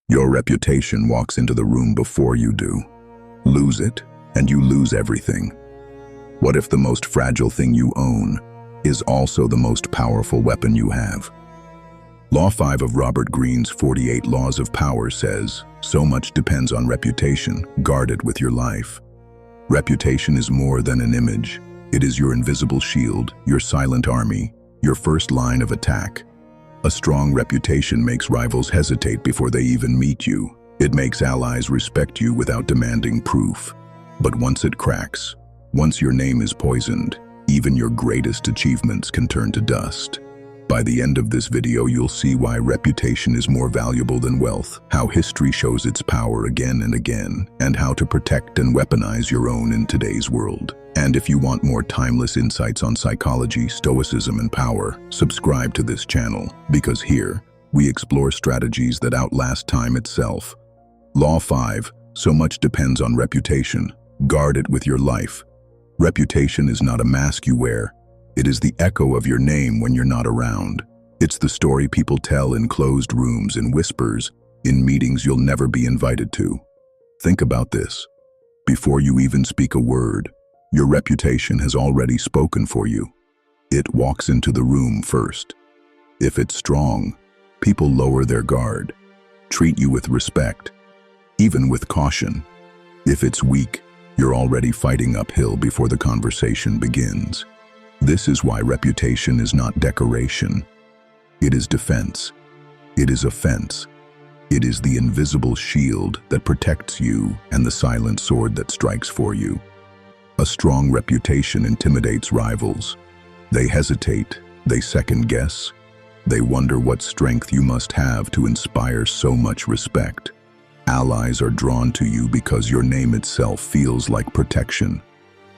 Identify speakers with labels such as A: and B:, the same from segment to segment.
A: Your reputation walks into the room before you do. Lose it, and you lose everything. What if the most fragile thing you own is also the most powerful weapon you have? Law 5 of Robert Greene's 48 Laws of Power says, "So much depends on reputation, guard it with your life." Reputation is more than an image. It is your invisible shield, your silent army, your first line of attack. A strong reputation makes rivals hesitate before they even meet you. It makes allies respect you without demanding proof. But once it cracks, once your name is poisoned, even your greatest achievements can turn to dust. By the end of this video, you'll see why reputation is more valuable than wealth, how history shows its power again and again, and how to protect and weaponize your own in today's world. And if you want more timeless insights on psychology, stoicism, and power, subscribe to this channel, because here, we explore strategies that outlast time itself. Law 5, so much depends on reputation. Guard it with your life. Reputation is not a mask you wear. It is the echo of your name when you're not around. It's the story people tell in closed rooms, in whispers, in meetings you'll never be invited to. Think about this. Before you even speak a word, your reputation has already spoken for you. It walks into the room first. If it's strong, people lower their guard, treat you with respect, even with caution. If it's weak, you're already fighting uphill before the conversation begins. This is why reputation is not decoration. It is defense. It is offense. It is the invisible shield that protects you and the silent sword that strikes for you. A strong reputation intimidates rivals. They hesitate, they second guess, they wonder what strength you must have to inspire so much respect. Allies are drawn to you because your name itself feels like protection.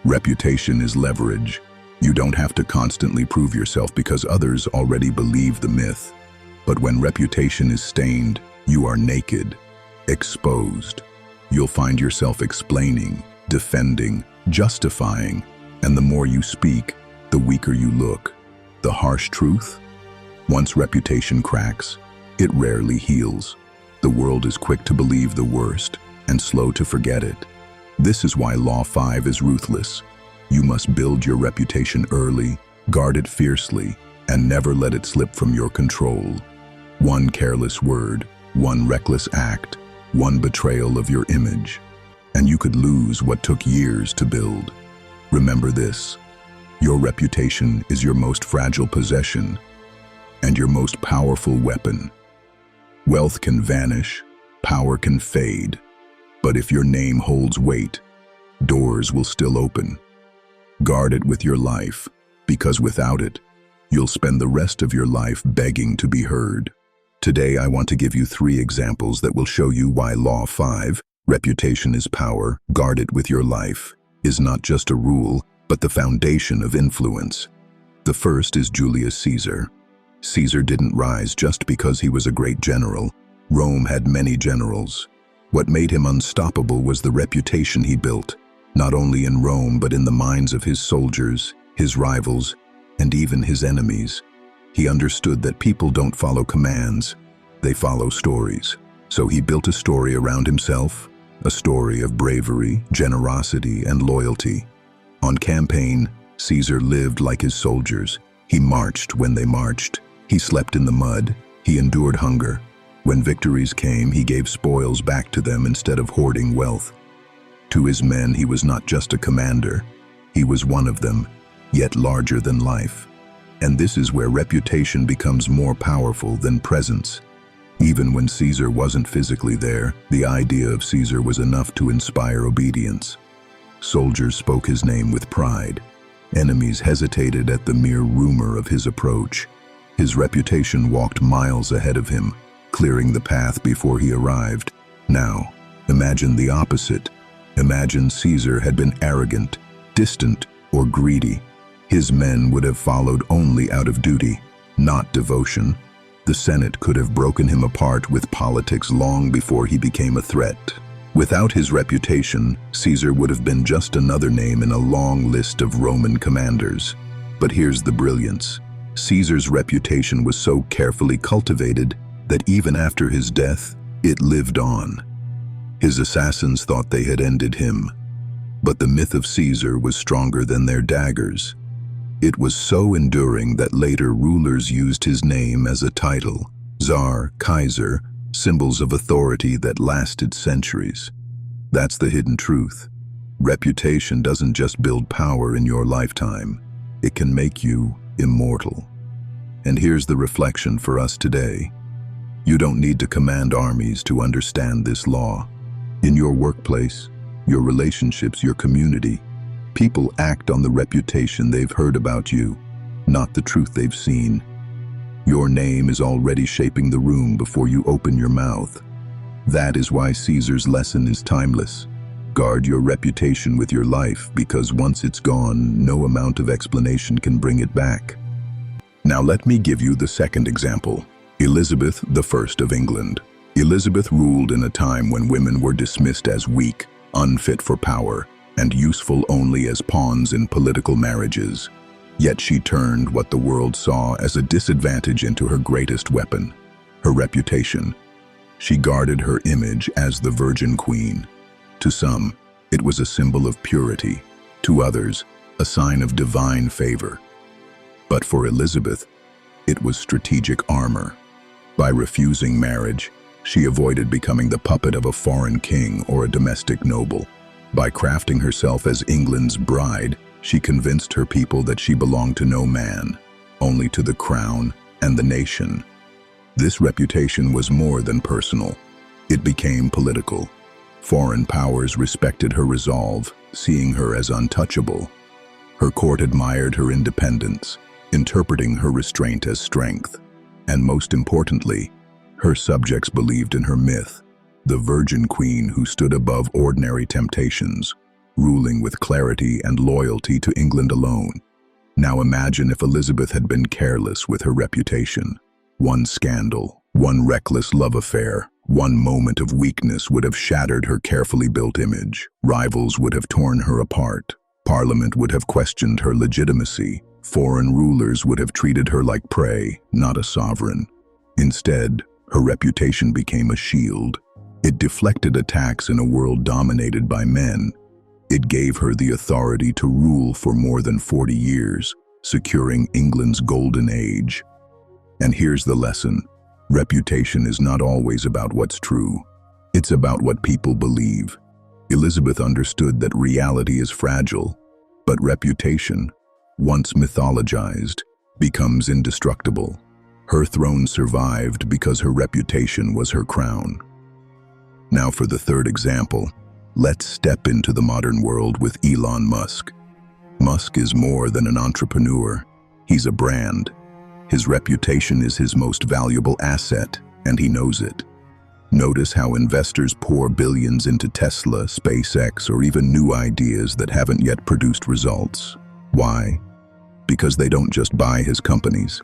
A: Reputation is leverage. You don't have to constantly prove yourself because others already believe the myth. But when reputation is stained, you are naked, exposed. You'll find yourself explaining, defending, justifying, and the more you speak, the weaker you look. The harsh truth? Once reputation cracks, it rarely heals. The world is quick to believe the worst and slow to forget it. This is why Law 5 is ruthless. You must build your reputation early, guard it fiercely, and never let it slip from your control. One careless word, one reckless act, one betrayal of your image, and you could lose what took years to build. Remember this: your reputation is your most fragile possession and your most powerful weapon. Wealth can vanish, power can fade, but if your name holds weight, doors will still open. Guard it with your life, because without it, you'll spend the rest of your life begging to be heard. Today, I want to give you 3 examples that will show you why Law 5, reputation is power, guard it with your life, is not just a rule, but the foundation of influence. The first is Julius Caesar. Caesar didn't rise just because he was a great general. Rome had many generals. What made him unstoppable was the reputation he built, not only in Rome but in the minds of his soldiers, his rivals, and even his enemies. He understood that people don't follow commands, they follow stories. So he built a story around himself, a story of bravery, generosity, and loyalty. On campaign, Caesar lived like his soldiers. He marched when they marched. He slept in the mud. He endured hunger. When victories came, he gave spoils back to them instead of hoarding wealth. To his men, he was not just a commander. He was one of them, yet larger than life. And this is where reputation becomes more powerful than presence. Even when Caesar wasn't physically there, the idea of Caesar was enough to inspire obedience. Soldiers spoke his name with pride. Enemies hesitated at the mere rumor of his approach. His reputation walked miles ahead of him, clearing the path before he arrived. Now, imagine the opposite. Imagine Caesar had been arrogant, distant, or greedy. His men would have followed only out of duty, not devotion. The Senate could have broken him apart with politics long before he became a threat. Without his reputation, Caesar would have been just another name in a long list of Roman commanders. But here's the brilliance. Caesar's reputation was so carefully cultivated that even after his death, It lived on. His assassins thought they had ended him, but the myth of Caesar was stronger than their daggers. It was so enduring that later rulers used his name as a title: Tsar, Kaiser, symbols of authority that lasted centuries. That's the hidden truth. Reputation doesn't just build power in your lifetime, it can make you immortal. And here's the reflection for us today. You don't need to command armies to understand this law. In your workplace, your relationships, your community, people act on the reputation they've heard about you, not the truth they've seen. Your name is already shaping the room before you open your mouth. That is why Caesar's lesson is timeless. Guard your reputation with your life, because once it's gone, no amount of explanation can bring it back. Now let me give you the second example. Elizabeth I of England. Elizabeth ruled in a time when women were dismissed as weak, unfit for power, and useful only as pawns in political marriages. Yet she turned what the world saw as a disadvantage into her greatest weapon, her reputation. She guarded her image as the Virgin Queen. To some, it was a symbol of purity. To others, a sign of divine favor. But for Elizabeth, it was strategic armor. By refusing marriage, she avoided becoming the puppet of a foreign king or a domestic noble. By crafting herself as England's bride, she convinced her people that she belonged to no man, only to the crown and the nation. This reputation was more than personal. It became political. Foreign powers respected her resolve, seeing her as untouchable. Her court admired her independence, interpreting her restraint as strength. And most importantly, her subjects believed in her myth, the Virgin Queen who stood above ordinary temptations, ruling with clarity and loyalty to England alone. Now imagine if Elizabeth had been careless with her reputation. One scandal, one reckless love affair, one moment of weakness would have shattered her carefully built image. Rivals would have torn her apart. Parliament would have questioned her legitimacy. Foreign rulers would have treated her like prey, not a sovereign. Instead, her reputation became a shield. It deflected attacks in a world dominated by men. It gave her the authority to rule for more than 40 years, securing England's golden age. And here's the lesson. Reputation is not always about what's true. It's about what people believe. Elizabeth understood that reality is fragile, but reputation, once mythologized, becomes indestructible. Her throne survived because her reputation was her crown. Now for the third example, let's step into the modern world with Elon Musk. Musk is more than an entrepreneur. He's a brand. His reputation is his most valuable asset, and he knows it. Notice how investors pour billions into Tesla, SpaceX, or even new ideas that haven't yet produced results. Why? Because they don't just buy his companies.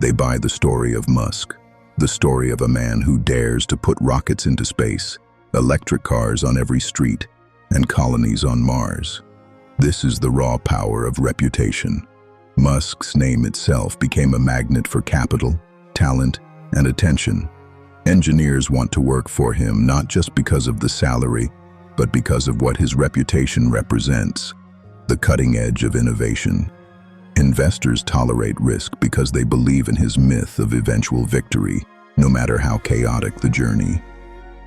A: They buy the story of Musk, the story of a man who dares to put rockets into space, electric cars on every street, and colonies on Mars. This is the raw power of reputation. Musk's name itself became a magnet for capital, talent, and attention. Engineers want to work for him not just because of the salary, but because of what his reputation represents, the cutting edge of innovation. Investors tolerate risk because they believe in his myth of eventual victory, no matter how chaotic the journey.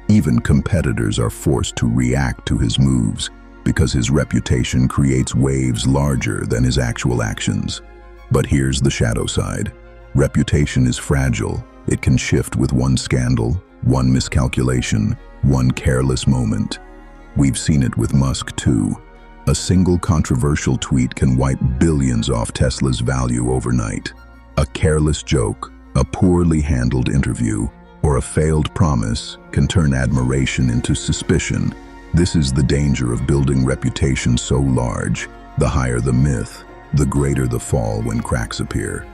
A: Even competitors are forced to react to his moves because his reputation creates waves larger than his actual actions. But here's the shadow side. Reputation is fragile. It can shift with one scandal, one miscalculation, one careless moment. We've seen it with Musk too. A single controversial tweet can wipe billions off Tesla's value overnight. A careless joke, a poorly handled interview, or a failed promise can turn admiration into suspicion. This is the danger of building reputation so large. The higher the myth, the greater the fall when cracks appear.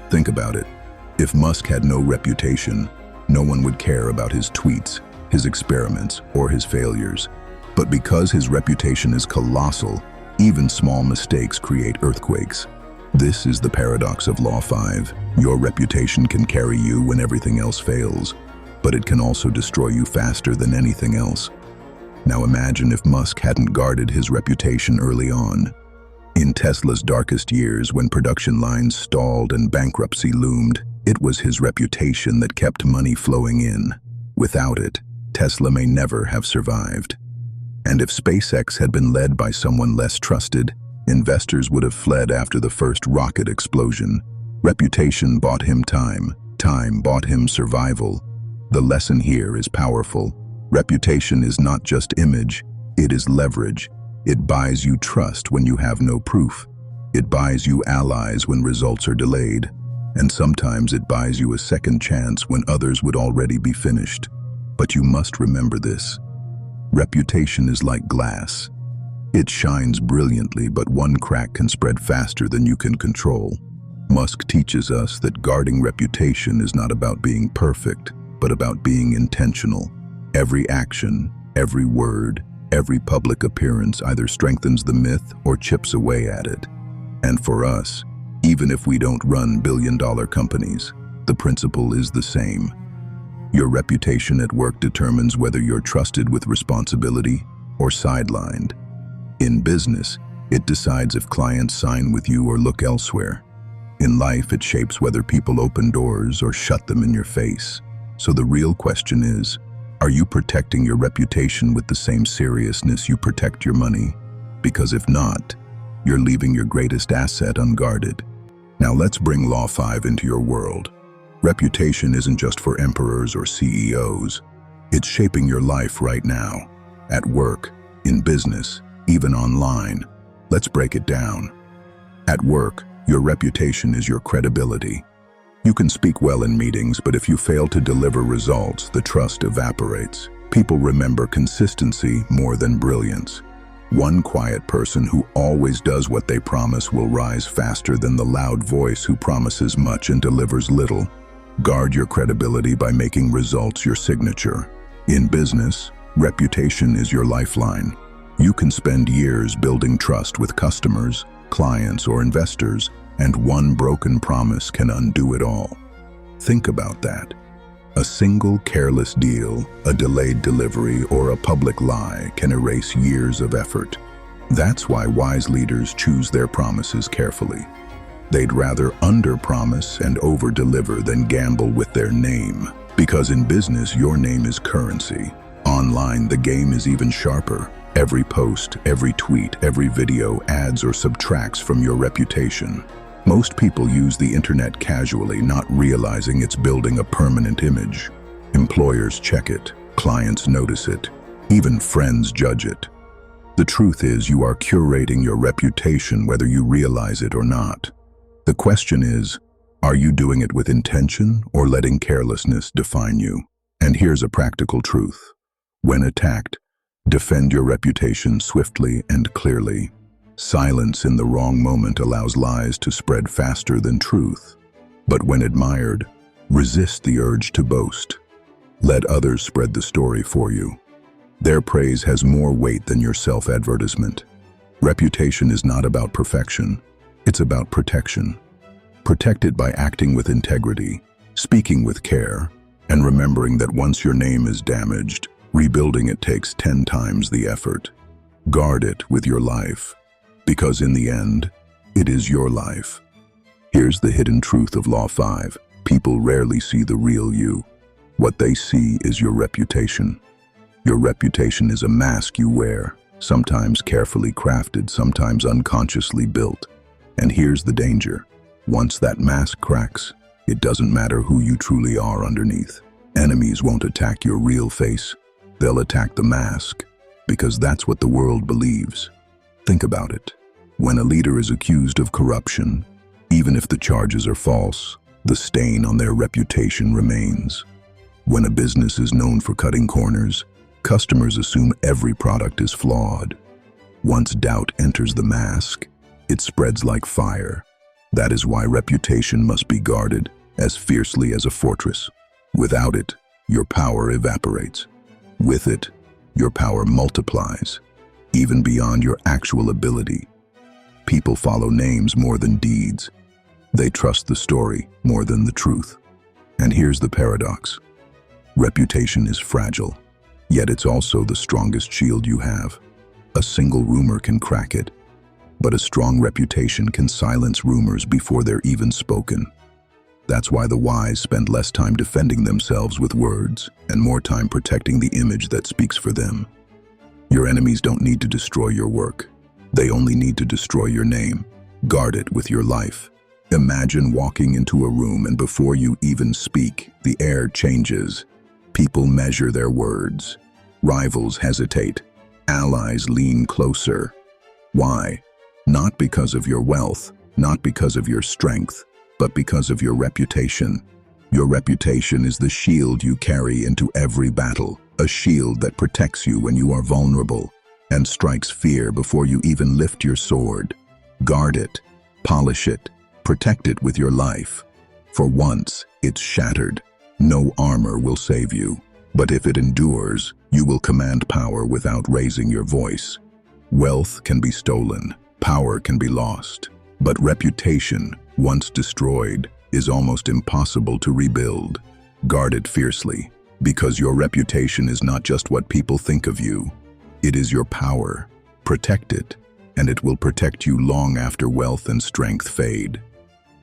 A: Think about it. If Musk had no reputation, no one would care about his tweets, his experiments, or his failures. But because his reputation is colossal, even small mistakes create earthquakes. This is the paradox of Law 5. Your reputation can carry you when everything else fails. but it can also destroy you faster than anything else. Now imagine if Musk hadn't guarded his reputation early on. In Tesla's darkest years, when production lines stalled and bankruptcy loomed, it was his reputation that kept money flowing in. Without it, Tesla may never have survived. And if SpaceX had been led by someone less trusted, investors would have fled after the first rocket explosion. Reputation bought him time. Time bought him survival. The lesson here is powerful. Reputation is not just image, it is leverage. It buys you trust when you have no proof. It buys you allies when results are delayed. And sometimes it buys you a second chance when others would already be finished. But you must remember this. Reputation is like glass. It shines brilliantly, but one crack can spread faster than you can control. Musk teaches us that guarding reputation is not about being perfect, but about being intentional. Every action, every word, every public appearance either strengthens the myth or chips away at it. And for us, even if we don't run billion-dollar companies, the principle is the same. Your reputation at work determines whether you're trusted with responsibility or sidelined. In business, it decides if clients sign with you or look elsewhere. In life, it shapes whether people open doors or shut them in your face. So the real question is, are you protecting your reputation with the same seriousness you protect your money? Because if not, you're leaving your greatest asset unguarded. Now let's bring Law 5 into your world. Reputation isn't just for emperors or CEOs. It's shaping your life right now. At work, in business, even online. Let's break it down. At work, your reputation is your credibility. You can speak well in meetings, but if you fail to deliver results, the trust evaporates. People remember consistency more than brilliance. One quiet person who always does what they promise will rise faster than the loud voice who promises much and delivers little. Guard your credibility by making results your signature. In business, reputation is your lifeline. You can spend years building trust with customers, clients, or investors, and one broken promise can undo it all. Think about that. A single careless deal, a delayed delivery, or a public lie can erase years of effort. That's why wise leaders choose their promises carefully. They'd rather under-promise and over-deliver than gamble with their name. Because in business, your name is currency. Online, the game is even sharper. Every post, every tweet, every video adds or subtracts from your reputation. Most people use the internet casually, not realizing it's building a permanent image. Employers check it, clients notice it, even friends judge it. The truth is, you are curating your reputation whether you realize it or not. The question is, are you doing it with intention or letting carelessness define you? And here's a practical truth. When attacked, defend your reputation swiftly and clearly. Silence in the wrong moment allows lies to spread faster than truth. But when admired, resist the urge to boast. Let others spread the story for you. Their praise has more weight than your self-advertisement. Reputation is not about perfection. It's about protection. Protect it by acting with integrity, speaking with care, and remembering that once your name is damaged, rebuilding it takes 10 times the effort. Guard it with your life, because in the end, it is your life. Here's the hidden truth of Law 5. People rarely see the real you. What they see is your reputation. Your reputation is a mask you wear, sometimes carefully crafted, sometimes unconsciously built. And here's the danger. Once that mask cracks, it doesn't matter who you truly are underneath. Enemies won't attack your real face. They'll attack the mask, because that's what the world believes. Think about it. When a leader is accused of corruption, even if the charges are false, the stain on their reputation remains. When a business is known for cutting corners, customers assume every product is flawed. Once doubt enters the mask, it spreads like fire. That is why reputation must be guarded as fiercely as a fortress. Without it, your power evaporates. With it, your power multiplies, even beyond your actual ability. People follow names more than deeds. They trust the story more than the truth. And here's the paradox. Reputation is fragile, yet it's also the strongest shield you have. A single rumor can crack it, but a strong reputation can silence rumors before they're even spoken. That's why the wise spend less time defending themselves with words and more time protecting the image that speaks for them. Your enemies don't need to destroy your work. They only need to destroy your name. Guard it with your life. Imagine walking into a room and before you even speak, the air changes. People measure their words. Rivals hesitate. Allies lean closer. Why? Not because of your wealth, not because of your strength, but because of your reputation. Your reputation is the shield you carry into every battle, a shield that protects you when you are vulnerable and strikes fear before you even lift your sword. Guard it, polish it, protect it with your life. For once it's shattered, no armor will save you. But if it endures, you will command power without raising your voice. Wealth can be stolen, power can be lost, but reputation, once destroyed, is almost impossible to rebuild. Guard it fiercely, because your reputation is not just what people think of you. It is your power. Protect it, and it will protect you long after wealth and strength fade.